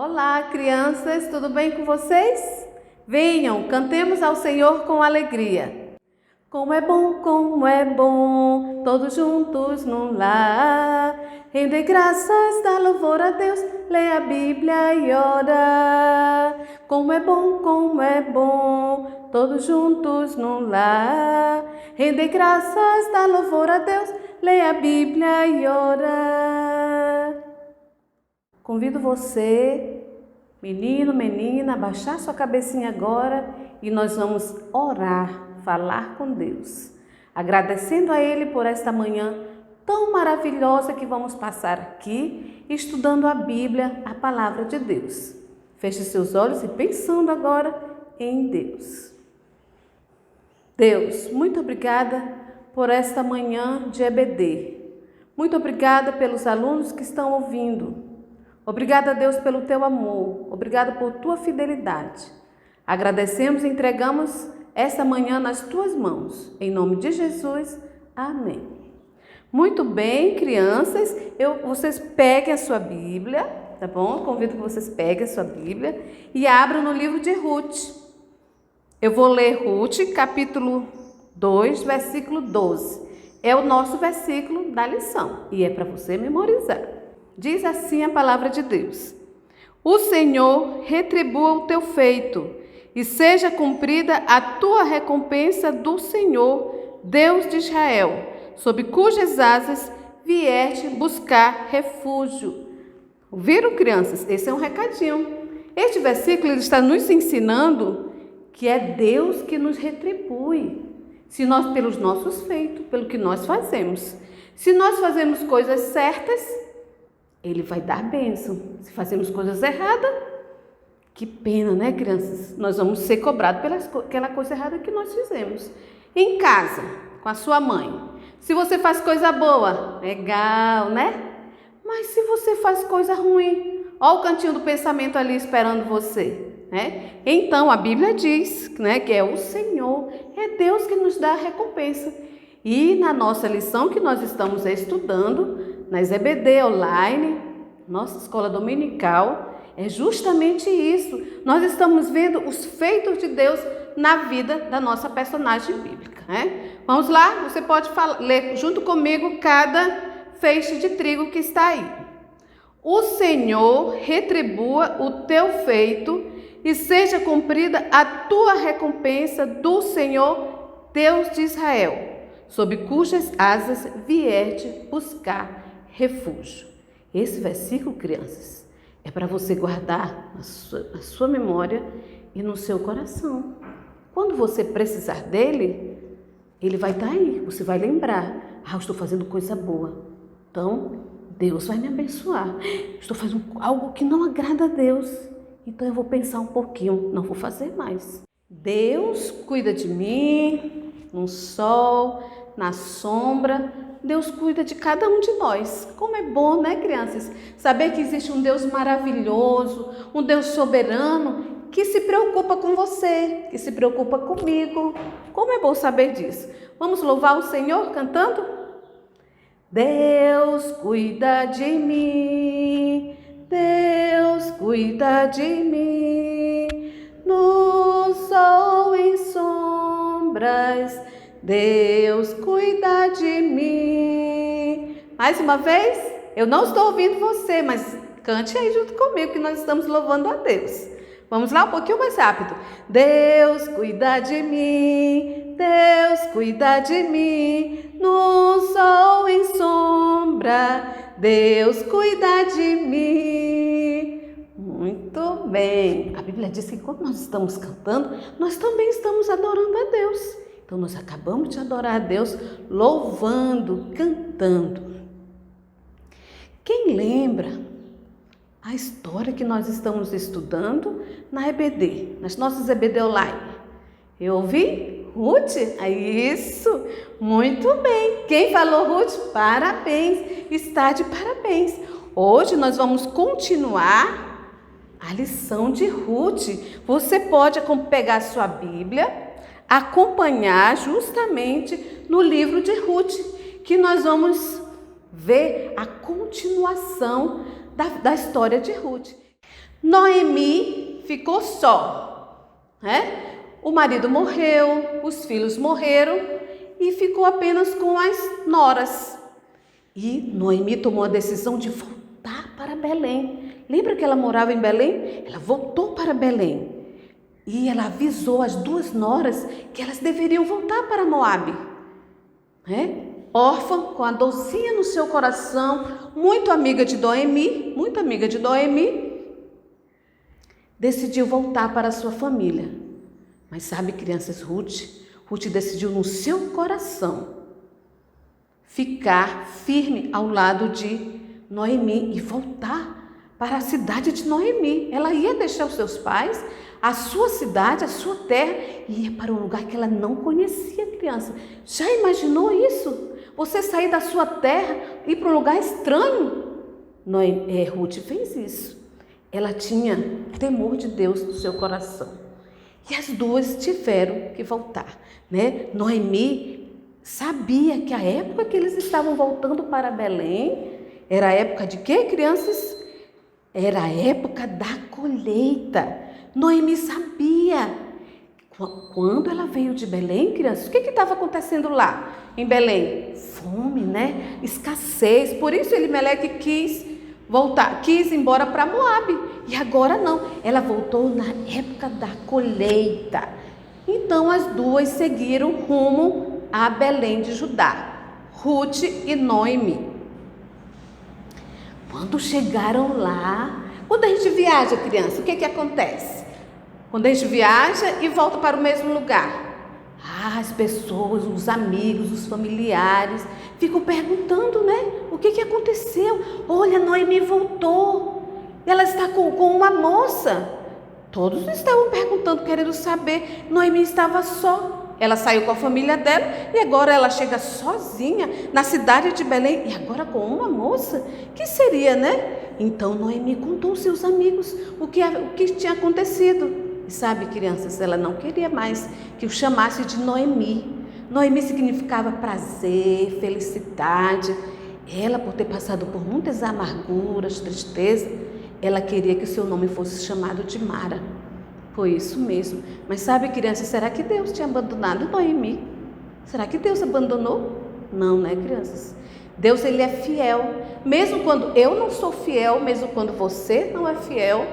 Olá, crianças, tudo bem com vocês? Venham, cantemos ao Senhor com alegria. Como é bom, todos juntos num lar. Render graças, dar louvor a Deus, ler a Bíblia e orar. Como é bom, todos juntos num lar. Render graças, dar louvor a Deus, ler a Bíblia e orar. Convido você, menino, menina, a baixar sua cabecinha agora e nós vamos orar, falar com Deus, agradecendo a Ele por esta manhã tão maravilhosa que vamos passar aqui, estudando a Bíblia, a Palavra de Deus. Feche seus olhos e pensando agora em Deus. Deus, muito obrigada por esta manhã de EBD. Muito obrigada pelos alunos que estão ouvindo. Obrigada, Deus, pelo teu amor. Obrigada por tua fidelidade. Agradecemos e entregamos esta manhã nas tuas mãos. Em nome de Jesus, amém. Muito bem, crianças, vocês peguem a sua Bíblia, tá bom? Convido que vocês peguem a sua Bíblia e abram no livro de Ruth. Eu vou ler Ruth, capítulo 2, versículo 12. É o nosso versículo da lição e é para você memorizar. Diz assim a palavra de Deus: O Senhor retribua o teu feito e seja cumprida a tua recompensa do Senhor, Deus de Israel, sob cujas asas vieste buscar refúgio. Ouviram, crianças? Esse é um recadinho. Este versículo ele está nos ensinando que é Deus que nos retribui, se nós pelos nossos feitos, pelo que nós fazemos. Se nós fazemos coisas certas, Ele vai dar bênção. Se fazemos coisas erradas, que pena, né, crianças? Nós vamos ser cobrados pela coisa errada que nós fizemos. Em casa, com a sua mãe. Se você faz coisa boa, legal, né? Mas se você faz coisa ruim, olha o cantinho do pensamento ali esperando você, né? Então, a Bíblia diz, né, que é o Senhor, é Deus que nos dá a recompensa. E na nossa lição que nós estamos estudando, nas EBD online, nossa escola dominical, é justamente isso. Nós estamos vendo os feitos de Deus na vida da nossa personagem bíblica, né? Vamos lá? Você pode ler junto comigo cada feixe de trigo que está aí. O Senhor retribua o teu feito e seja cumprida a tua recompensa do Senhor, Deus de Israel, sob cujas asas vieste buscar refúgio. Esse versículo, crianças, é para você guardar na sua memória e no seu coração. Quando você precisar dele, ele vai estar aí. Você vai lembrar: eu estou fazendo coisa boa, então Deus vai me abençoar. Estou fazendo algo que não agrada a Deus, então eu vou pensar um pouquinho, não vou fazer mais. Deus cuida de mim no sol, na sombra. Deus cuida de cada um de nós. Como é bom, né, crianças? Saber que existe um Deus maravilhoso, um Deus soberano, que se preocupa com você, que se preocupa comigo. Como é bom saber disso. Vamos louvar o Senhor cantando? Deus cuida de mim, Deus cuida de mim, no sol em sombras, Deus cuida de mim. Mais uma vez, eu não estou ouvindo você, mas cante aí junto comigo que nós estamos louvando a Deus. Vamos lá um pouquinho mais rápido. Deus cuida de mim, Deus cuida de mim, no sol em sombra, Deus cuida de mim. Muito bem. A Bíblia diz que quando nós estamos cantando, nós também estamos adorando a Deus. Então, nós acabamos de adorar a Deus, louvando, cantando. Quem lembra a história que nós estamos estudando na EBD, nas nossas EBD online? Eu ouvi? Ruth? É isso! Muito bem! Quem falou Ruth? Parabéns! Está de parabéns! Hoje nós vamos continuar a lição de Ruth. Você pode pegar a sua Bíblia, acompanhar justamente no livro de Ruth, que nós vamos ver a continuação da história de Ruth. Noemi ficou só, né? O marido morreu, os filhos morreram e ficou apenas com as noras. E Noemi tomou a decisão de voltar para Belém. Lembra que ela morava em Belém? Ela voltou para Belém. E ela avisou as duas noras que elas deveriam voltar para Moabe. Né? Órfã, com a dorzinha no seu coração, muito amiga de Noemi, decidiu voltar para a sua família. Mas sabe, crianças, Ruth decidiu no seu coração ficar firme ao lado de Noemi e voltar para a cidade de Noemi. Ela ia deixar os seus pais, a sua cidade, a sua terra, e ia para um lugar que ela não conhecia, criança. Já imaginou isso? Você sair da sua terra e ir para um lugar estranho? Ruth fez isso. Ela tinha temor de Deus no seu coração. E as duas tiveram que voltar, né? Noemi sabia que a época que eles estavam voltando para Belém era a época de quê, crianças? Era a época da colheita. Noemi sabia. Quando ela veio de Belém, crianças, o que estava acontecendo lá em Belém? Fome, né? Escassez. Por isso Elimeleque quis ir embora para Moabe. E agora não, ela voltou na época da colheita. Então as duas seguiram rumo a Belém de Judá, Ruth e Noemi. Quando chegaram lá, quando a gente viaja, criança, o que acontece? Quando a gente viaja e volta para o mesmo lugar, as pessoas, os amigos, os familiares ficam perguntando, né? O que aconteceu? Olha, Noemi voltou, ela está com uma moça. Todos estavam perguntando, querendo saber. Noemi estava só. Ela saiu com a família dela e agora ela chega sozinha na cidade de Belém e agora com uma moça. Que seria, né? Então Noemi contou aos seus amigos o que tinha acontecido. E sabe, crianças, ela não queria mais que o chamasse de Noemi. Noemi significava prazer, felicidade. Ela, por ter passado por muitas amarguras, tristeza, ela queria que o seu nome fosse chamado de Mara. Foi isso mesmo. Mas sabe, crianças, será que Deus tinha abandonado Noemi? Será que Deus abandonou? Não, né, crianças? Deus, ele é fiel. Mesmo quando eu não sou fiel, mesmo quando você não é fiel,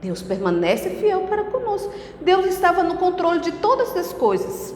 Deus permanece fiel para conosco. Deus estava no controle de todas as coisas.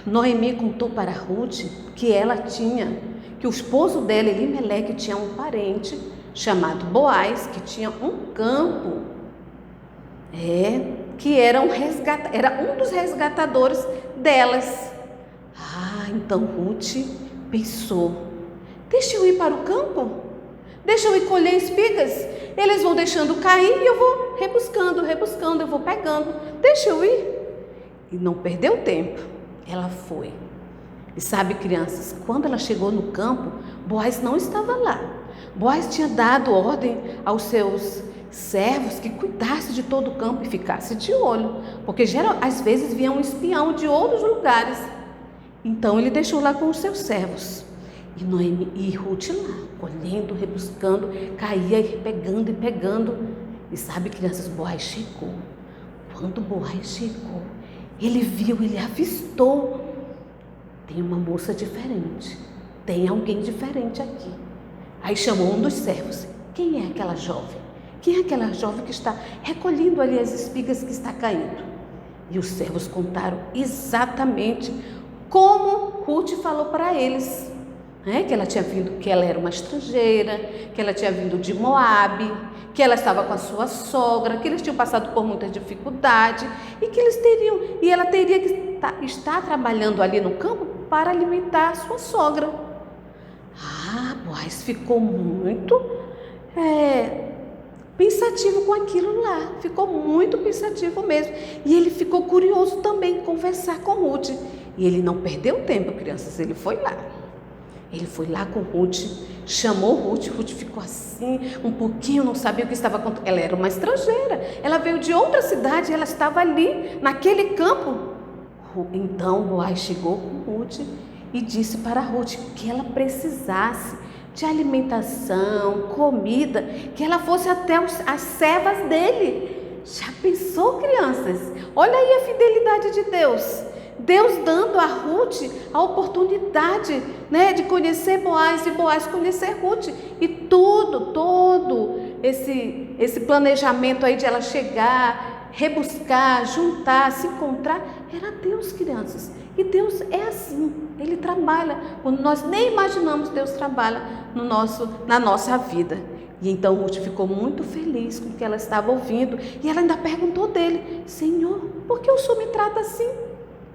Noemi contou para Ruth que que o esposo dela, Elimeleque, tinha um parente chamado Boaz, que tinha um campo, que era um dos resgatadores delas. Então Ruth pensou, deixa eu ir para o campo, deixa eu ir colher espigas, eles vão deixando cair e eu vou rebuscando, eu vou pegando, deixa eu ir. E não perdeu tempo, ela foi. E sabe, crianças, quando ela chegou no campo, Boaz não estava lá. Boaz tinha dado ordem aos seus servos que cuidassem de todo o campo e ficasse de olho, porque às vezes vinha um espião de outros lugares. Então ele deixou lá com os seus servos. E Noemi e Ruth lá, colhendo, rebuscando, caía e pegando. E sabe, crianças, Boaz chegou. Quando Boaz chegou, ele avistou. Tem uma moça diferente, tem alguém diferente aqui. Aí chamou um dos servos. Quem é aquela jovem? Quem é aquela jovem que está recolhendo ali as espigas que está caindo? E os servos contaram exatamente como Ruth falou para eles, que ela era uma estrangeira, que ela tinha vindo de Moabe, que ela estava com a sua sogra, que eles tinham passado por muita dificuldade e ela teria que estar trabalhando ali no campo para alimentar a sua sogra. Boaz ficou muito pensativo com aquilo lá, ficou muito pensativo mesmo. E ele ficou curioso também em conversar com Ruth. E ele não perdeu tempo, crianças, ele foi lá. Ele foi lá com Ruth, chamou Ruth ficou assim, um pouquinho, não sabia o que estava acontecendo. Ela era uma estrangeira, ela veio de outra cidade, ela estava ali, naquele campo. Então Boaz chegou com Ruth e disse para Ruth que ela precisasse de alimentação, comida, que ela fosse até as servas dele. Já pensou, crianças? Olha aí a fidelidade de Deus. Deus dando a Ruth a oportunidade, né, de conhecer Boaz e Boaz conhecer Ruth. E todo esse planejamento aí de ela chegar, rebuscar, juntar, se encontrar, era Deus, crianças. E Deus é assim, Ele trabalha. Quando nós nem imaginamos, Deus trabalha na nossa vida. E então Ruth ficou muito feliz com o que ela estava ouvindo. E ela ainda perguntou dele: Senhor, por que o Senhor me trata assim?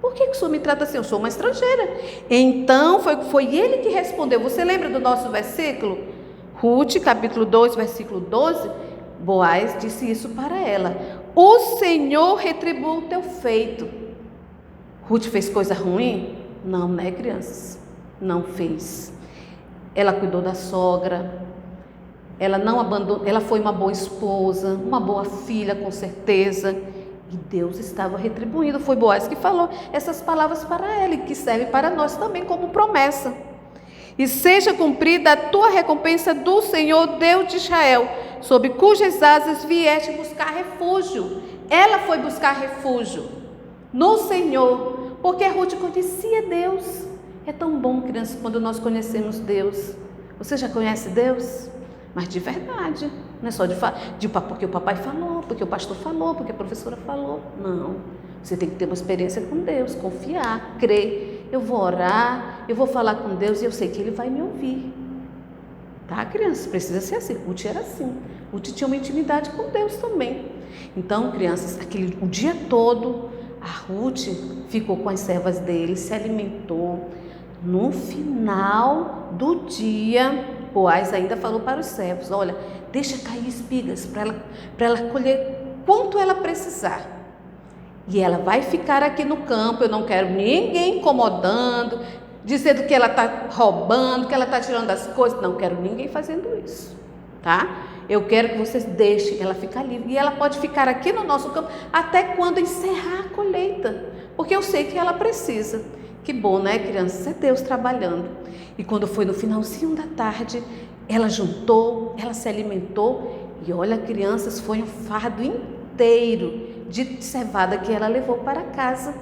Por que o Senhor me trata assim? Eu sou uma estrangeira. Então foi ele que respondeu. Você lembra do nosso versículo? Ruth, capítulo 2, versículo 12. Boaz disse isso para ela: o Senhor retribuiu o teu feito. Ruth fez coisa ruim? Não, né, crianças? Não fez. Ela cuidou da sogra. Ela não abandonou. Ela foi uma boa esposa, uma boa filha, com certeza. E Deus estava retribuindo. Foi Boaz que falou essas palavras para ela, e que serve para nós também como promessa. E seja cumprida a tua recompensa do Senhor, Deus de Israel, sob cujas asas vieste buscar refúgio. Ela foi buscar refúgio no Senhor, porque Ruth conhecia Deus. É tão bom, crianças, quando nós conhecemos Deus. Você já conhece Deus? Mas de verdade, não é só porque o papai falou, porque o pastor falou, porque a professora falou. Não, você tem que ter uma experiência com Deus, confiar, crer. Eu vou orar, eu vou falar com Deus e eu sei que Ele vai me ouvir. Tá, crianças? Precisa ser assim. Ruth era assim. Ruth tinha uma intimidade com Deus também. Então, crianças, o dia todo, a Ruth ficou com as servas dele, se alimentou. No final do dia, Boaz ainda falou para os servos: olha, deixa cair espigas para ela colher quanto ela precisar. E ela vai ficar aqui no campo. Eu não quero ninguém incomodando, dizendo que ela está roubando, que ela está tirando as coisas. Não quero ninguém fazendo isso, tá? Eu quero que vocês deixem ela ficar livre. E ela pode ficar aqui no nosso campo até quando encerrar a colheita, porque eu sei que ela precisa. Que bom, né, crianças? É Deus trabalhando. E quando foi no finalzinho da tarde, ela juntou, ela se alimentou. E olha, crianças, foi um fardo inteiro de cevada que ela levou para casa.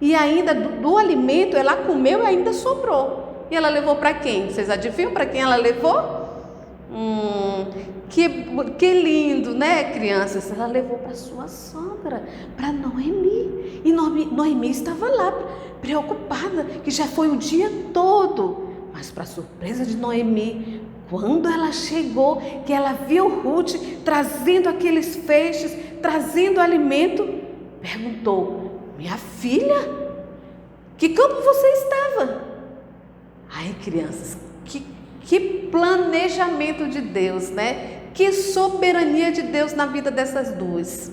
E ainda do alimento ela comeu e ainda sobrou. E ela levou para quem? Vocês adivinham para quem ela levou? Que lindo, né, crianças? Ela levou para sua sogra, para Noemi. E Noemi estava lá, preocupada, que já foi o dia todo. Mas, para surpresa de Noemi, quando ela chegou, que ela viu Ruth trazendo aqueles feixes, trazendo alimento, perguntou: minha filha, que campo você estava? Ai, crianças, que planejamento de Deus, né? Que soberania de Deus na vida dessas duas.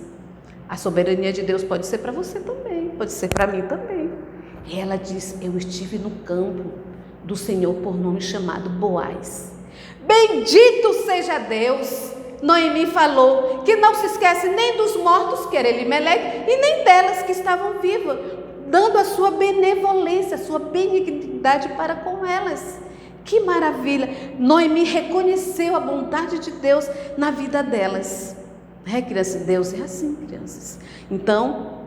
A soberania de Deus pode ser para você também, pode ser para mim também. E ela diz: eu estive no campo do Senhor por nome chamado Boaz. Bendito seja Deus. Noemi falou que não se esquece nem dos mortos, que era Elimeleque, e nem delas que estavam vivas, dando a sua benevolência, a sua benignidade para com elas. Que maravilha! Noemi reconheceu a bondade de Deus na vida delas. Crianças, Deus é assim, crianças. Então,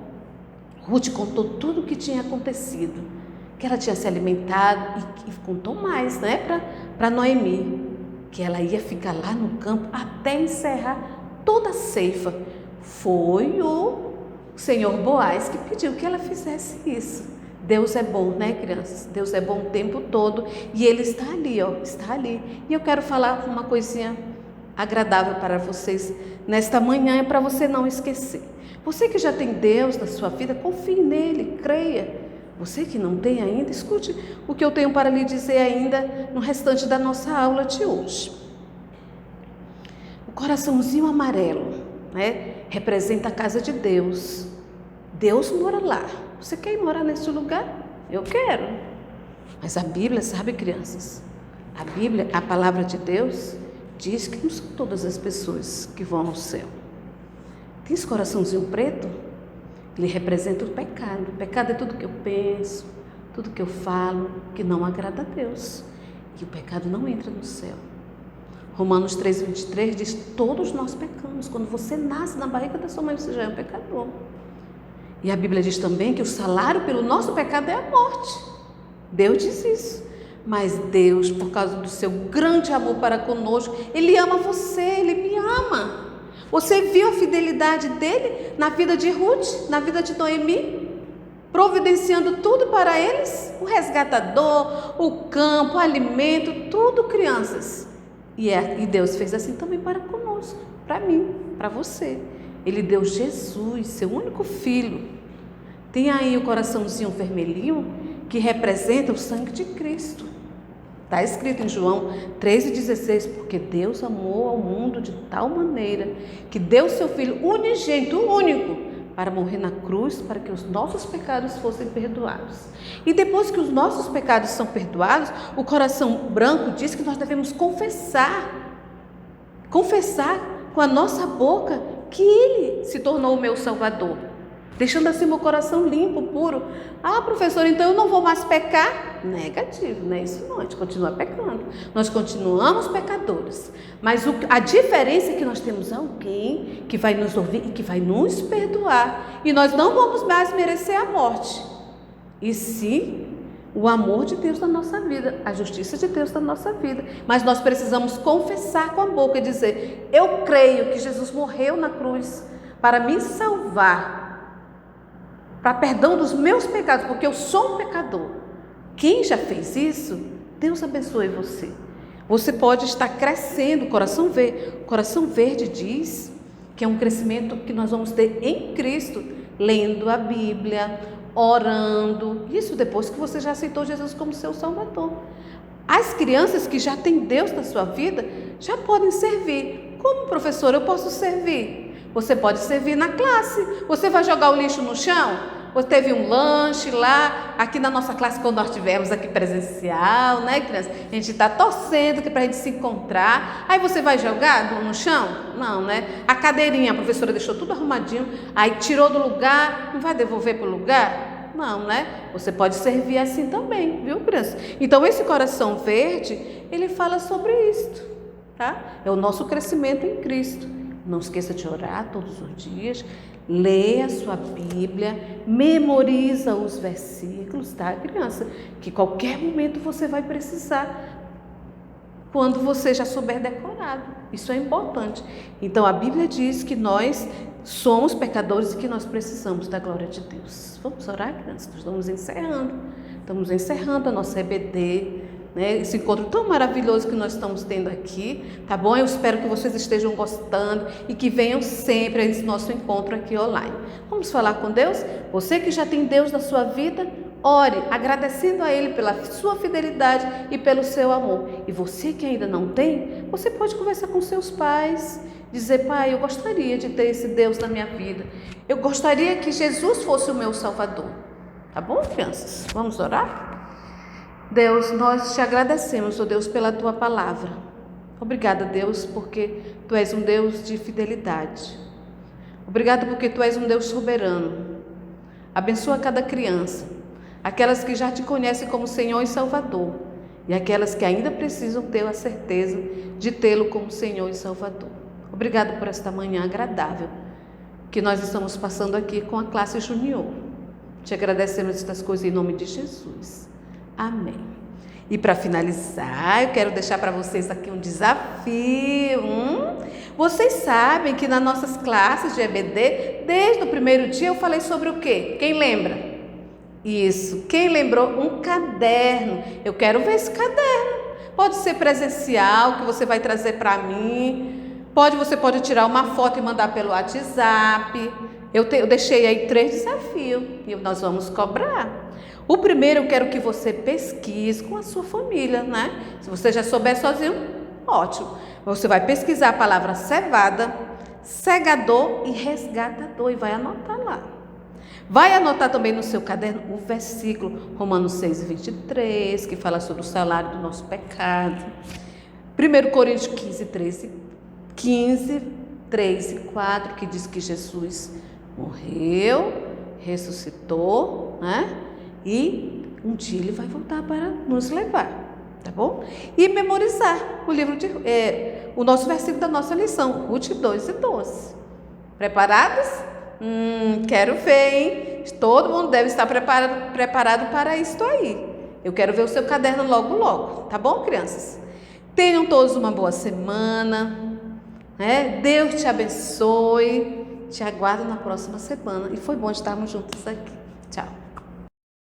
Ruth contou tudo o que tinha acontecido, que ela tinha se alimentado e contou mais, né, para Noemi, que ela ia ficar lá no campo até encerrar toda a ceifa. Foi o Senhor Boaz que pediu que ela fizesse isso. Deus é bom, né, crianças? Deus é bom o tempo todo e Ele está ali, ó, está ali. E eu quero falar uma coisinha agradável para vocês nesta manhã, para você não esquecer. Você que já tem Deus na sua vida, confie nele, creia. Você que não tem ainda, escute o que eu tenho para lhe dizer ainda no restante da nossa aula de hoje. O coraçãozinho amarelo, né, representa a casa de Deus. Deus mora lá. Você quer morar nesse lugar? Eu quero. Mas a Bíblia, sabe, crianças? A Bíblia, a palavra de Deus, diz que não são todas as pessoas que vão ao céu. Tem esse coraçãozinho preto? Ele representa o pecado. O pecado é tudo que eu penso, tudo que eu falo, que não agrada a Deus. e o pecado não entra no céu. Romanos 3,23 diz: todos nós pecamos. Quando você nasce na barriga da sua mãe, você já é um pecador. E a Bíblia diz também que o salário pelo nosso pecado é a morte. Deus diz isso. Mas Deus, por causa do seu grande amor para conosco, Ele ama você, Ele me ama. Você viu a fidelidade dele na vida de Ruth, na vida de Noemi? Providenciando tudo para eles, o resgatador, o campo, o alimento, tudo, crianças. E Deus fez assim também para conosco, para mim, para você. Ele deu Jesus, seu único filho. Tem aí o coraçãozinho vermelhinho que representa o sangue de Cristo. Está escrito em João 3,16, porque Deus amou ao mundo de tal maneira que deu seu Filho unigênito, o único, para morrer na cruz, para que os nossos pecados fossem perdoados. E depois que os nossos pecados são perdoados, o coração branco diz que nós devemos confessar com a nossa boca que Ele se tornou o meu Salvador, deixando assim meu coração limpo, puro. Ah, professor, então eu não vou mais pecar? Negativo, não é isso não, a gente continua pecando. Nós continuamos pecadores. Mas a diferença é que nós temos alguém que vai nos ouvir e que vai nos perdoar. E nós não vamos mais merecer a morte. E sim, o amor de Deus na nossa vida, a justiça de Deus na nossa vida. Mas nós precisamos confessar com a boca e dizer: eu creio que Jesus morreu na cruz para me salvar, para perdão dos meus pecados, porque eu sou um pecador. Quem já fez isso, Deus abençoe você. Você pode estar crescendo. Coração verde diz que é um crescimento que nós vamos ter em Cristo, lendo a Bíblia, orando. Isso depois que você já aceitou Jesus como seu Salvador. As crianças que já têm Deus na sua vida já podem servir. Como, professor, eu posso servir? Você pode servir na classe. Você vai jogar o lixo no chão? Você teve um lanche lá, aqui na nossa classe, quando nós tivemos aqui presencial, né, criança? A gente está torcendo para a gente se encontrar. Aí você vai jogar no chão? Não, né? A cadeirinha, a professora deixou tudo arrumadinho, aí tirou do lugar, não vai devolver para o lugar? Não, né? Você pode servir assim também, viu, criança? Então, esse coração verde, ele fala sobre isto, tá? É o nosso crescimento em Cristo. Não esqueça de orar todos os dias. Leia a sua Bíblia, memoriza os versículos, tá, criança? Que qualquer momento você vai precisar, quando você já souber decorado. Isso é importante. Então, a Bíblia diz que nós somos pecadores e que nós precisamos da glória de Deus. Vamos orar, criança? Nós estamos encerrando a nossa EBD, né? Esse encontro tão maravilhoso que nós estamos tendo aqui, tá bom? Eu espero que vocês estejam gostando e que venham sempre a esse nosso encontro aqui online. Vamos falar com Deus? Você que já tem Deus na sua vida, ore, agradecendo a Ele pela sua fidelidade e pelo seu amor. E você que ainda não tem, você pode conversar com seus pais, dizer: pai, eu gostaria de ter esse Deus na minha vida. Eu gostaria que Jesus fosse o meu Salvador. Tá bom, crianças? Vamos orar? Deus, nós te agradecemos, ó Deus, pela tua palavra. Obrigada, Deus, porque tu és um Deus de fidelidade. Obrigada porque tu és um Deus soberano. Abençoa cada criança, aquelas que já te conhecem como Senhor e Salvador, e aquelas que ainda precisam ter a certeza de tê-lo como Senhor e Salvador. Obrigada por esta manhã agradável que nós estamos passando aqui com a classe junior. Te agradecemos estas coisas em nome de Jesus. Amém. E para finalizar, eu quero deixar para vocês aqui um desafio. Vocês sabem que nas nossas classes de EBD, desde o primeiro dia eu falei sobre o quê? Quem lembra? Isso, quem lembrou? Um caderno. Eu quero ver esse caderno. Pode ser presencial, que você vai trazer para mim. Você pode tirar uma foto e mandar pelo WhatsApp. Eu deixei aí 3 desafios e nós vamos cobrar. O primeiro, eu quero que você pesquise com a sua família, né? Se você já souber sozinho, ótimo. Você vai pesquisar a palavra cevada, segador e resgatador e vai anotar lá. Vai anotar também no seu caderno o versículo Romanos 6:23, que fala sobre o salário do nosso pecado. 1 Coríntios 15, 3 e 4, que diz que Jesus morreu, ressuscitou, né? E um dia ele vai voltar para nos levar. tá bom? E memorizar o livro o nosso versículo da nossa lição, Ruth 2:12. Preparados? Quero ver, hein? Todo mundo deve estar preparado para isto aí. Eu quero ver o seu caderno logo, logo, tá bom, crianças? Tenham todos uma boa semana, né? Deus te abençoe. Te aguardo na próxima semana. E foi bom estarmos juntos aqui. Tchau.